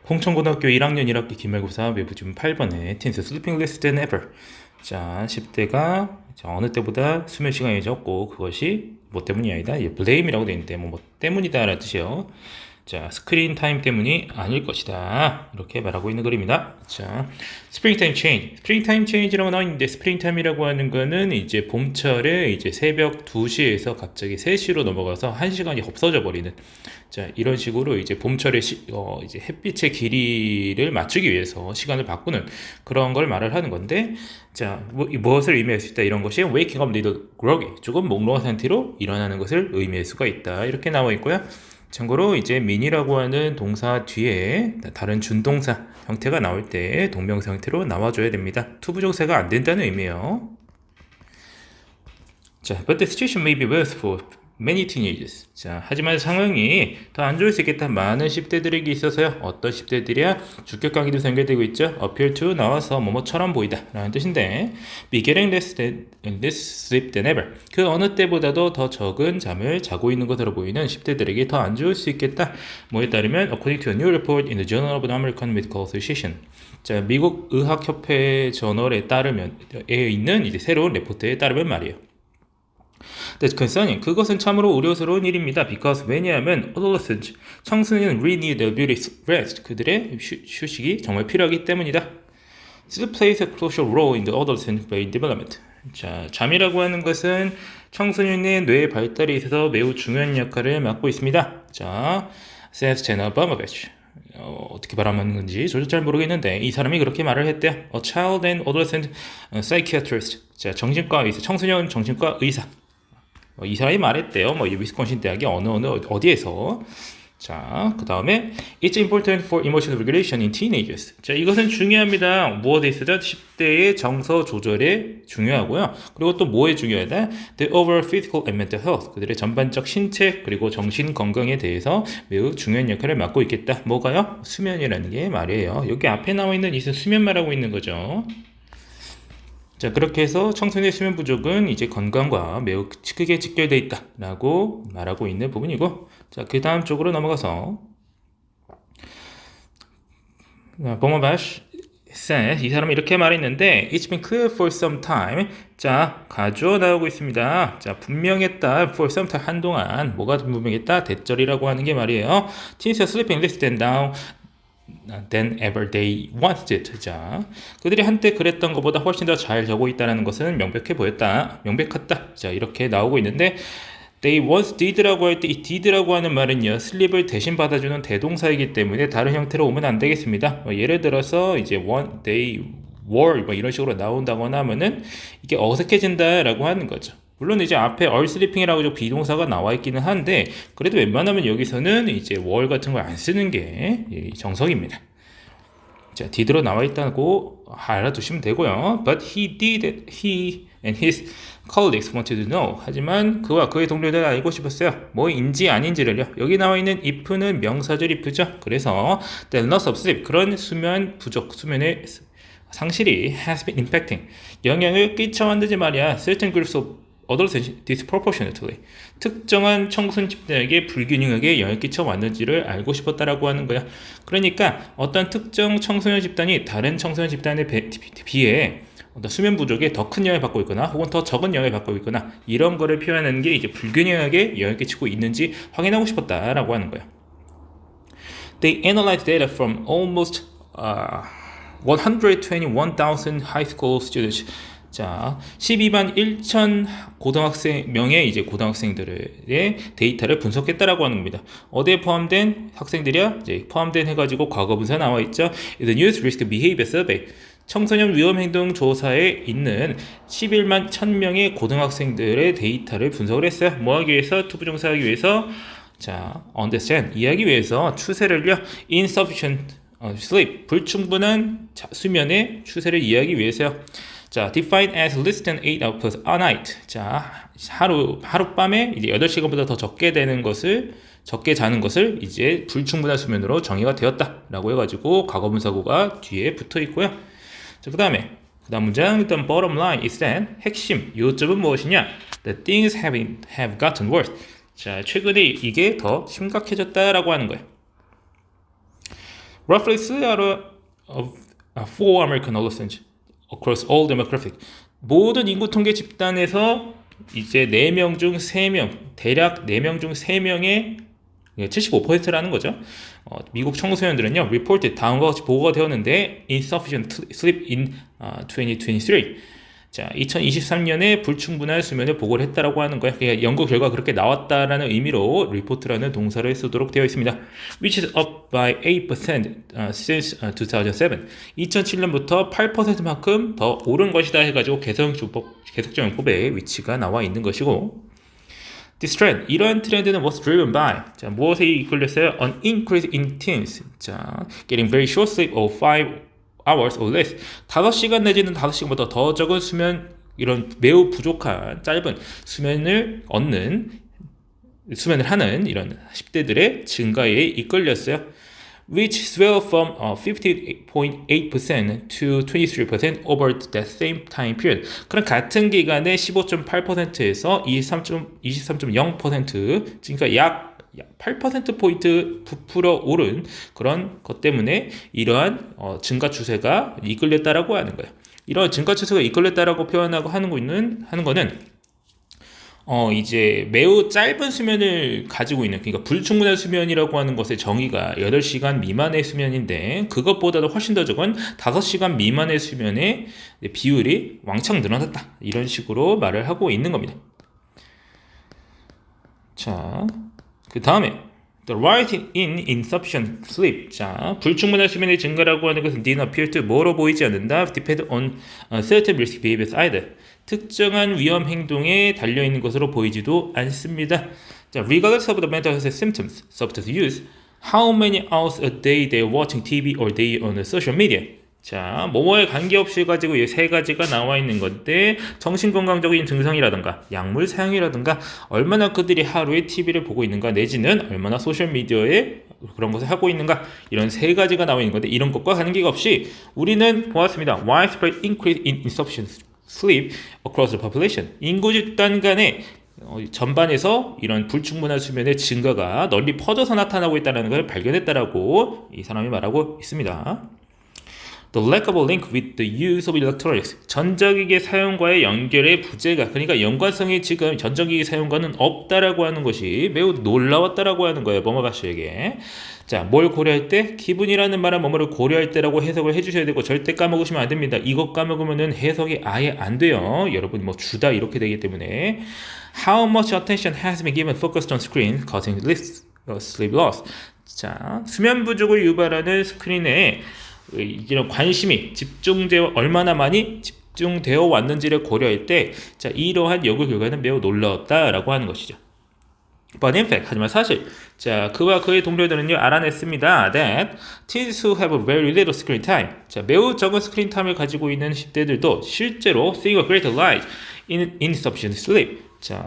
홍천고등학교 1학년 1학기 기말고사 외부지문 8번에 Teens sleeping less than ever. 자, 10대가 어느 때보다 수면 시간이 적고 그것이 뭐 때문이 아니다. blame이라고 되어 있는데 뭐 때문이다 라는 뜻이요. 자, 스크린 타임 때문이 아닐 것이다. 이렇게 말하고 있는 글입니다. 자, 스프링타임 체인지. 스프링타임 체인지라고 나와 있는데 스프링타임이라고 하는 거는 이제 봄철에 이제 새벽 2시에서 갑자기 3시로 넘어가서 1시간이 없어져 버리는 자, 이런 식으로 이제 봄철에 이제 햇빛의 길이를 맞추기 위해서 시간을 바꾸는 그런 걸 말을 하는 건데 자, 무엇을 의미할 수 있다 이런 것이 waking up little groggy 조금 몽롱한 상태로 일어나는 것을 의미할 수가 있다. 이렇게 나와 있고요. 참고로 이제 min이라고 하는 동사 뒤에 다른 준동사 형태가 나올 때 동명사 형태로 나와줘야 됩니다. 투부정사가 안 된다는 의미예요. 자, but the situation may be worse for many teenagers. 자, 하지만 상황이 더 안 좋을 수 있겠다. 많은 10대들에게 있어서요. 어떤 10대들이야? 주격 관계도 연결되고 있죠. appear to 나와서 뭐뭐처럼 보이다 라는 뜻인데 be getting less sleep than ever. 그 어느 때보다도 더 적은 잠을 자고 있는 것으로 보이는 10대들에게 더 안 좋을 수 있겠다. 뭐에 따르면 according to a new report in the Journal of the American Medical Association. 자, 미국 의학협회 저널에 따르면 있는 이제 새로운 레포트에 따르면 말이에요. That's concerning. 그것은 참으로 우려스러운 일입니다. Because 왜냐하면 adolescents, 청소년 really need a beauty rest. 그들의 휴식이 정말 필요하기 때문이다. Sleep plays a crucial role in the adolescent brain development. 자, 잠이라고 하는 것은 청소년의 뇌 발달에 있어서 매우 중요한 역할을 맡고 있습니다. 자, says Jenna Abramovich. 어떻게 말하는 건지 저도 잘 모르겠는데 이 사람이 그렇게 말을 했대요. A child and adolescent psychiatrist. 자, 정신과 의사, 청소년 정신과 의사. 이 사람이 말했대요. 위스콘신 대학의 어디에서. 자, 그 다음에 It's important for emotional regulation in teenagers. 자, 이것은 중요합니다. 무엇에 있어서 10대의 정서 조절에 중요하고요. 그리고 또 뭐에 중요하다? The overall physical and mental health. 그들의 전반적 신체 그리고 정신 건강에 대해서 매우 중요한 역할을 맡고 있겠다. 뭐가요? 수면이라는 게 말이에요. 여기 앞에 나와 있는 이 수면 말하고 있는 거죠. 자, 그렇게 해서 청소년의 수면 부족은 이제 건강과 매우 크게 직결되어 있다라고 말하고 있는 부분이고, 자, 그 다음 쪽으로 넘어가서 봉어바시 says 이 사람이 이렇게 말했는데 It's been clear for some time. 자, 가주어 나오고 있습니다. 자, 분명했다. For some time 한동안 뭐가 분명했다? 대절이라고 하는 게 말이에요. Teens are sleeping less than now. than ever they once did. 자, 그들이 한때 그랬던 것보다 훨씬 더 잘 자고 있다는 것은 명백해 보였다. 명백했다. 자, 이렇게 나오고 있는데 they once did라고 할 때 이 did라고 하는 말은요, 슬립을 대신 받아주는 대동사이기 때문에 다른 형태로 오면 안 되겠습니다. 예를 들어서 이제 one they were 이런 식으로 나온다거나 하면은 이게 어색해진다라고 하는 거죠. 물론 이제 앞에 are sleeping이라고 비동사가 나와 있기는 한데 그래도 웬만하면 여기서는 이제 were 같은 걸 안 쓰는 게 정석입니다. 자, did로 나와 있다고 알아두시면 되고요. But he and his colleagues wanted to know. 하지만 그와 그의 동료들이 알고 싶었어요. 뭐인지 아닌지를요. 여기 나와 있는 if는 명사절 if죠. 그래서 the loss of sleep, 그런 수면 부족, 수면의 상실이 has been impacting, 영향을 끼쳐왔는지 말이야. certain groups of adolescents disproportionately, 특정한 청소년 집단에게 불균형하게 영향을 끼쳐왔는지를 알고 싶었다라고 하는 거야. 그러니까 어떤 특정 청소년 집단이 다른 청소년 집단에 비해 어떤 수면 부족에 더 큰 영향을 받고 있거나 혹은 더 적은 영향을 받고 있거나 이런 거를 표현하는 게 이제 불균형하게 영향을 끼치고 있는지 확인하고 싶었다라고 하는 거야. They analyzed data from almost 121,000 high school students. 자, 12만 1천 명의 이제 고등학생들의 데이터를 분석했다라고 하는 겁니다. 어디에 포함된 학생들이야? 이제 포함된 해가지고 과거분사 나와 있죠. The Youth Risk Behavior Survey. 청소년 위험 행동 조사에 있는 11만 1000명의 고등학생들의 데이터를 분석을 했어요. 뭐 하기 위해서? 투부정사 하기 위해서. 자, understand. 이해하기 위해서 추세를요. insufficient sleep. 불충분한 수면의 추세를 이해하기 위해서요. 자, define as less than 8 hours a night. 자, 하룻밤에 이제 8시간보다 더 적게 자는 것을 이제 불충분한 수면으로 정의가 되었다라고 해가지고 과거분사구가 뒤에 붙어 있고요. 자, 그 다음 문장 일단 bottom line is that 핵심 요점은 무엇이냐? The things have gotten worse. 자, 최근에 이게 더 심각해졌다라고 하는 거예요. Roughly 3 out of 4 American adolescents across all demographics. 모든 인구 통계 집단에서 이제 4명 중 3명, 대략 4명 중 3명의 75%라는 거죠. 미국 청소년들은요, reported 다음과 같이 보고가 되었는데 insufficient sleep in 2023. 자, 2023년에 불충분한 수면을 보고를 했다라고 하는 거예요. 그러니까 연구 결과 그렇게 나왔다라는 의미로 report라는 동사를 쓰도록 되어 있습니다. Which is up by 8% since 2007. 2007년부터 8%만큼 더 오른 것이다 해가지고 개석정용법에 위치가 나와 있는 것이고, This trend, 이러한 트렌드는 was driven by, 자, 무엇에 이끌렸어요? An increase in teens, 자, getting very short sleep of 5 hours or less. 5시간 내지는 5시간보다 더 적은 수면, 이런 매우 부족한 짧은 수면을 하는 이런 10대들의 증가에 이끌렸어요. Which swell from 50.8% to 23% over that same time period. 그럼 같은 기간에 15.8%에서 23.0%, 그러니까 약 8%포인트 부풀어 오른 그런 것 때문에 이러한 증가 추세가 이끌렸다라고 하는 거예요. 이런 증가 추세가 이끌렸다라고 표현하고 하는 거는 이제 매우 짧은 수면을 가지고 있는, 그러니까 불충분한 수면이라고 하는 것의 정의가 8시간 미만의 수면인데 그것보다도 훨씬 더 적은 5시간 미만의 수면의 비율이 왕창 늘어났다. 이런 식으로 말을 하고 있는 겁니다. 자, 그 다음에 The rise in insufficient sleep. 자, 불충분한 수면의 증가라고 하는 것은 did not appear to 뭐로 보이지 않는다. Depend on certain risk behaviors either. 특정한 위험 행동에 달려있는 것으로 보이지도 않습니다. 자, regardless of the mental health symptoms, substance use, how many hours a day they are watching TV or they on social media. 자, 뭐뭐에 관계없이 가지고 이 세 가지가 나와 있는 건데, 정신건강적인 증상이라든가 약물 사용이라든가 얼마나 그들이 하루에 TV를 보고 있는가 내지는 얼마나 소셜미디어에 그런 것을 하고 있는가, 이런 세 가지가 나와 있는 건데 이런 것과 관계가 없이 우리는 보았습니다. Widespread increase in insufficient sleep across the population. 인구 집단 간에 전반에서 이런 불충분한 수면의 증가가 널리 퍼져서 나타나고 있다는 걸 발견했다라고 이 사람이 말하고 있습니다. The lack of a link with the use of electronics. 전자기기 사용과의 연결의 부재가, 그러니까 연관성이 지금 전자기기 사용과는 없다라고 하는 것이 매우 놀라웠다라고 하는 거예요. 버머가 씨에게. 자, 뭘 고려할 때? 기분이라는 말은 뭐뭐를 고려할 때라고 해석을 해주셔야 되고 절대 까먹으시면 안 됩니다. 이것 까먹으면은 해석이 아예 안 돼요. 여러분 뭐 주다 이렇게 되기 때문에. How much attention has been given focused on screen causing sleep loss. 자, 수면 부족을 유발하는 스크린에 이런 관심이 얼마나 많이 집중되어 왔는지를 고려할 때, 자, 이러한 연구 결과는 매우 놀라웠다라고 하는 것이죠. But in fact, 하지만 사실, 자, 그와 그의 동료들은요 알아냈습니다. That teens who have a very little screen time, 자, 매우 적은 스크린 타임을 가지고 있는 10대들도 실제로 seeing a greater rise in insufficient sleep. 자,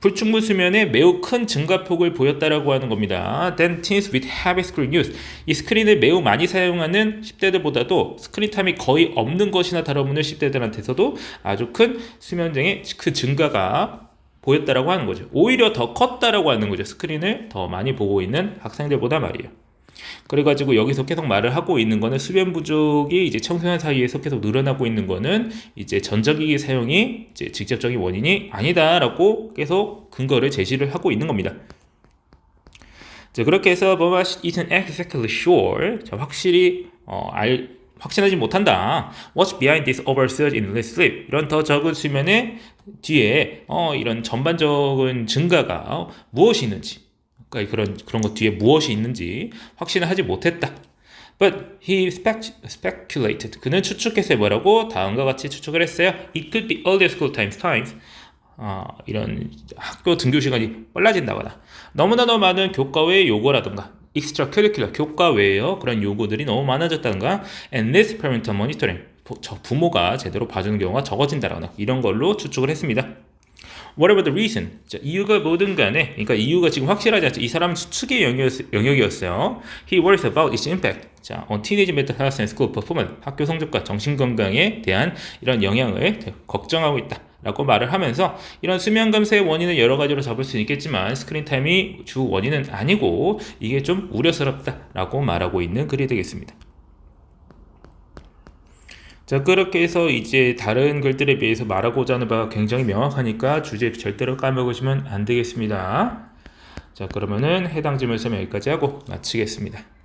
불충분 수면에 매우 큰 증가폭을 보였다라고 하는 겁니다. Then teens with heavy screen use. 이 스크린을 매우 많이 사용하는 10대들보다도 스크린 타임이 거의 없는 것이나 다름없는 10대들한테서도 아주 큰 수면장애 그 증가가 보였다라고 하는 거죠. 오히려 더 컸다라고 하는 거죠. 스크린을 더 많이 보고 있는 학생들보다 말이에요. 그래가지고 여기서 계속 말을 하고 있는 거는 수면 부족이 이제 청소년 사이에서 계속 늘어나고 있는 거는 이제 전자기기 사용이 이제 직접적인 원인이 아니다라고 계속 근거를 제시를 하고 있는 겁니다. 자, 그렇게 해서 but isn't exactly sure. 자, 확신하지 못한다. What's behind this oversurge in sleep? 이런 더 적은 수면의 뒤에 이런 전반적인 증가가 무엇이 있는지, 그러니까 그런 것 뒤에 무엇이 있는지 확신을 하지 못했다. But he speculated. 그는 추측했어요. 뭐라고? 다음과 같이 추측을 했어요. It could be earlier school times. 이런 학교 등교 시간이 빨라진다거나 너무나 많은 교과 외의 요구라든가 extracurricular 교과 외에요 그런 요구들이 너무 많아졌다든가 and less parental monitoring. 부모가 제대로 봐주는 경우가 적어진다거나 이런 걸로 추측을 했습니다. Whatever the reason, 자, 이유가 뭐든 간에, 그러니까 이유가 지금 확실하지 않죠. 이 사람은 추측의 영역이었어요. He worries about its impact, 자, on teenage mental health and school performance, 학교 성적과 정신 건강에 대한 이런 영향을 걱정하고 있다. 라고 말을 하면서 이런 수면 감소의 원인은 여러 가지로 잡을 수 있겠지만 스크린 타임이 주 원인은 아니고 이게 좀 우려스럽다라고 말하고 있는 글이 되겠습니다. 자, 그렇게 해서 이제 다른 글들에 비해서 말하고자 하는 바가 굉장히 명확하니까 주제 절대로 까먹으시면 안 되겠습니다. 자, 그러면은 해당 질문 설명 여기까지 하고 마치겠습니다.